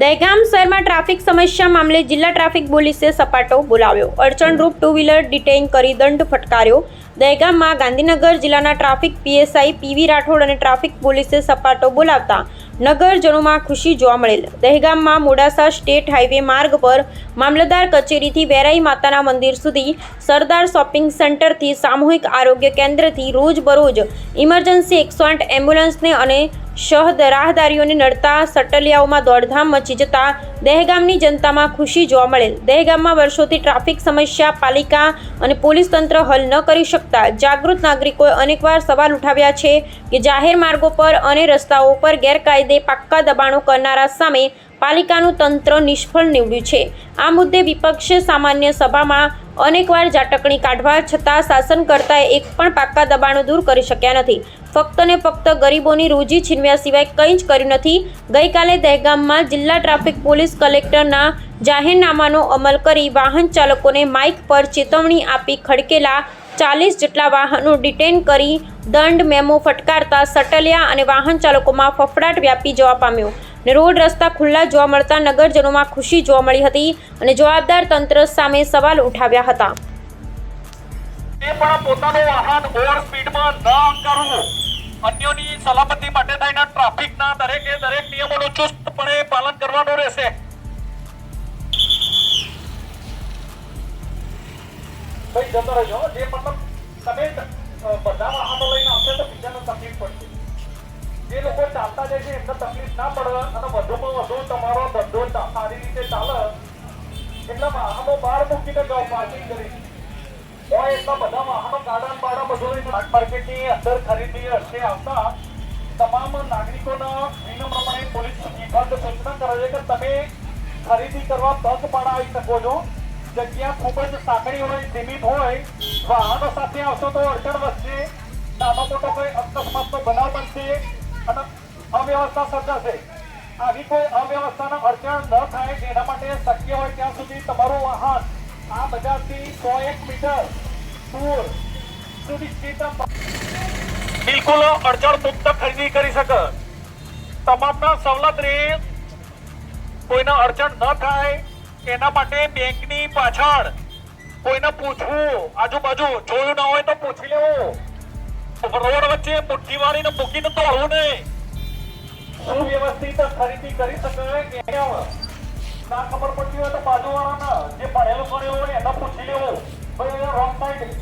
દહેગામ શહેરમાં ટ્રાફિક સમસ્યા મામલે જિલ્લા ટ્રાફિક પોલીસે સપાટો બોલાવ્યો. અડચણરૂપ ટુ વ્હીલર ડિટેઇન કરી દંડ ફટકાર્યો. દહેગામમાં ગાંધીનગર જિલ્લાના ટ્રાફિક પીએસઆઈ પીવી રાઠોડ અને ટ્રાફિક પોલીસે સપાટો બોલાવતા નગરજનોમાં ખુશી જોવા મળેલ. દહેગામમાં મોડાસા સ્ટેટ હાઈવે માર્ગ પર મામલતદાર કચેરીથી વેરાઈ માતાના મંદિર સુધી, સરદાર શોપિંગ સેન્ટરથી સામૂહિક આરોગ્ય કેન્દ્રથી રોજબરોજ ઇમરજન્સી 108 એમ્બ્યુલન્સને અને શહેદ રાહદારીઓને નડતા સટલિયાઓમાં દોડધામ મચી જતા દહેગામની જનતામાં ખુશી જોવા મળેલ. દહેગામમાં વર્ષોથી ટ્રાફિક સમસ્યા પાલિકા અને પોલીસ તંત્ર હલ ન કરી શકતા જાગૃત નાગરિકોએ અનેકવાર સવાલ ઉઠાવ્યા છે કે જાહેર માર્ગો પર અને રસ્તાઓ પર ગેરકાયદે પાક્કા દબાણો કરનારા સામે પાલિકાનું તંત્ર નિષ્ફળ નીવડ્યું છે. આ મુદ્દે વિપક્ષે સામાન્ય સભામાં અનેકવાર ઝાટકણી કાઢવા છતાં શાસનકર્તાએ એક પણ પાક્કા દબાણો દૂર કરી શક્યા નથી. ફક્ત ને ફક્ત ગરીબોની રોજી છીનવ્યા સિવાય કંઈ જ કર્યું નથી. ગઈકાલે દહેગામમાં જિલ્લા ટ્રાફિક પોલીસ કલેક્ટરના જાહેરનામાનો અમલ કરી વાહન ચાલકોને માઇક પર ચેતવણી આપી ખડકેલા 40 જેટલા વાહનો ડિટેન કરી દંડ મેમો ફટકારતા સટલિયા અને વાહન ચાલકોમાં ફફડાટ વ્યાપી જવા પામ્યો અને રોડ રસ્તા ખુલ્લા જોવા મળતા નગરજનોમાં ખુશી જોવા મળી હતી અને જવાબદાર તંત્ર સામે સવાલ ઉઠાવ્યા હતા. પણ પોતાનું વાહન ઓવર સ્પીડમાં ન કરવું, અન્યોની સલામતી માટે થઈને ટ્રાફિકના દરેકે દરેક નિયમોનું ચુસ્તપણે પાલન કરવાનું રહેશે. ભાઈ જતો રહેજો. જે મતલબ તમે બધા વાહનો લઈને આવશે તો બીજાને તકલીફ પડશે. જે લોકો ચાલતા જાય છે એમને તકલીફ ના પડે અને વધુમાં વધુ તમારો ધંધો સારી રીતે ચાલે એટલે વાહનો બહાર મૂકીને જાઓ, પાર્કિંગ કરી એટલા બધા વાહનો ગાર્ડન બાડા બધું માર્કેટની અંદર ખરીદી અર્થે આવતા તમામ નાગરિકોના વિનમ્રપણે પોલીસ વિભાગ સૂચના કરે છે કે તમે ખરીદી કરવા તક પડાવી શકો છો. જગ્યા ખૂબ જ સાંકડી હોય, સીમિત હોય, વાહનો સાથે આવશો તો અડચણ વધશે, નાનો મોટો કોઈ અકસ્માતનો બનાવ બનશે અને અવ્યવસ્થા સર્જાશે. આવી કોઈ અવ્યવસ્થાનો અડચણ ન થાય એના માટે શક્ય હોય ત્યાં સુધી તમારું વાહન આ બજારથી 101 મીટર દૂર સુધી બિલકુલ અડચણ મુક્ત ખરીદી કરી શકે. તમામના સવલત રહે, કોઈને અડચણ ન થાય એના માટે બેંકની પાછળ કોઈને પૂછવું, આજુબાજુ જોયું ના હોય તો પૂછી લેવું. રોડ વચ્ચે મુઠ્ઠી વાળીને મૂકીને દોડવું નહીં. સુવ્યવસ્થિત ખરીદી કરી શકાય કે ના ખબર પડતી હોય તો બાજુવાળાના જે ભણેલું ગણેલું હોય એને પૂછી લેવું. ભાઈ રોંગ સાઈડ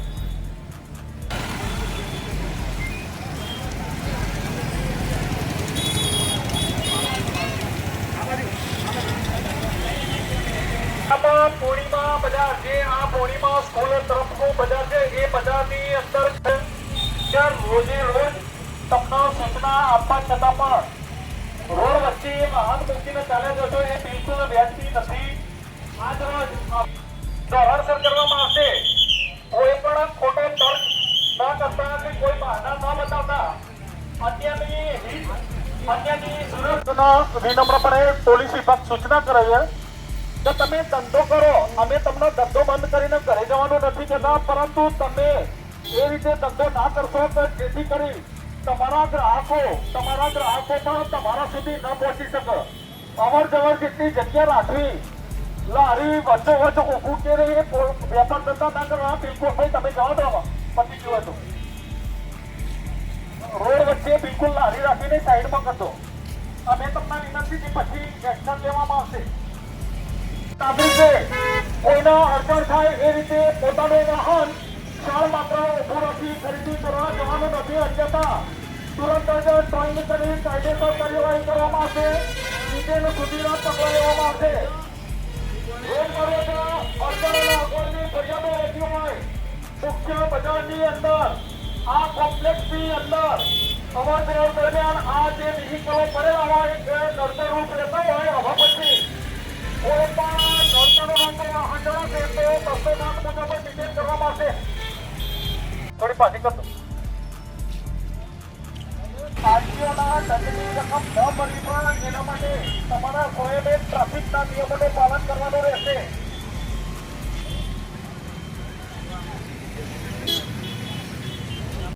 પૂર્ણિમા બજાર, જે આ પૂર્ણિમા સ્કૂલ તરફનું બજાર છે એ બજારની અંદર રોજે રોજ તમને સૂચના આપવા છતાં પણ રોડ વચ્ચે વાહન મૂકીને ચાલ્યા જશો એ બિલકુલ વ્યાજબી નથી. આજ રોજ ધોરણસર કરવામાં આવશે. કોઈ પણ ખોટો તર્ક ન કરતા કે કોઈ બહાના ન બતાવતા અન્યની સુરક્ષાના વિનમ્રપણે પોલીસ વિભાગ સૂચના કરે છે કે તમે ધંધો કરો, અમે તમને ધંધો બંધ કરીને ઘરે જવાનું નથી કહેતા, પરંતુ તમે એ રીતે ધંધો ના કરશો કે જેથી કરી તમારા ગ્રાહકો પણ તમારા સુધી ન પહોંચી શકે. અવર જવર જેટલી જગ્યા રાખવી, લારી વચ્ચોવચ્ચ ઊભું કે વેપાર ધંધા ના કરવા, બિલકુલ ભાઈ તમે જાઓ તો પતી ગયું હતું. રોડ વચ્ચે બિલકુલ લારી રાખીને સાઈડમાં કરજો. અમે તમને વિનંતી પછી એક્શન લેવામાં આવશે. નાગરિકે કોઈના અડચણ થાય એ રીતે પોતાનું વાહન ક્ષણ માત્ર ઉભું રાખી ખરીદી કરવા જવાનું નથી. અન્યથા તુરંત જ ટોઈંગ કરી કાયદેસર કાર્યવાહી કરવામાં આવશે. નીચેનું સુધીના પગલાં લેવામાં આવશે. રોજબરોજ અડચણોના અગવડની ફરિયાદો રહેતી હોય, મુખ્ય બજારની અંદર આ કોમ્પ્લેક્સની અંદર અવરજવર દરમિયાન આ જે વ્હીકલો પડેલા હોય એ નડતરરૂપ રહેતા હોય, હવે પછી કોઈ પણ નડતરનો વાહન જણાશે તો 207 મુજબ ડિટેન કરવામાં આવશે. થોડી પાછી કરતો. આરટીઓના દંડની રકમ ન ભરવી પણ એના માટે તમારા સ્વયં ટ્રાફિકના નિયમોનું પાલન કરવાનું રહેશે.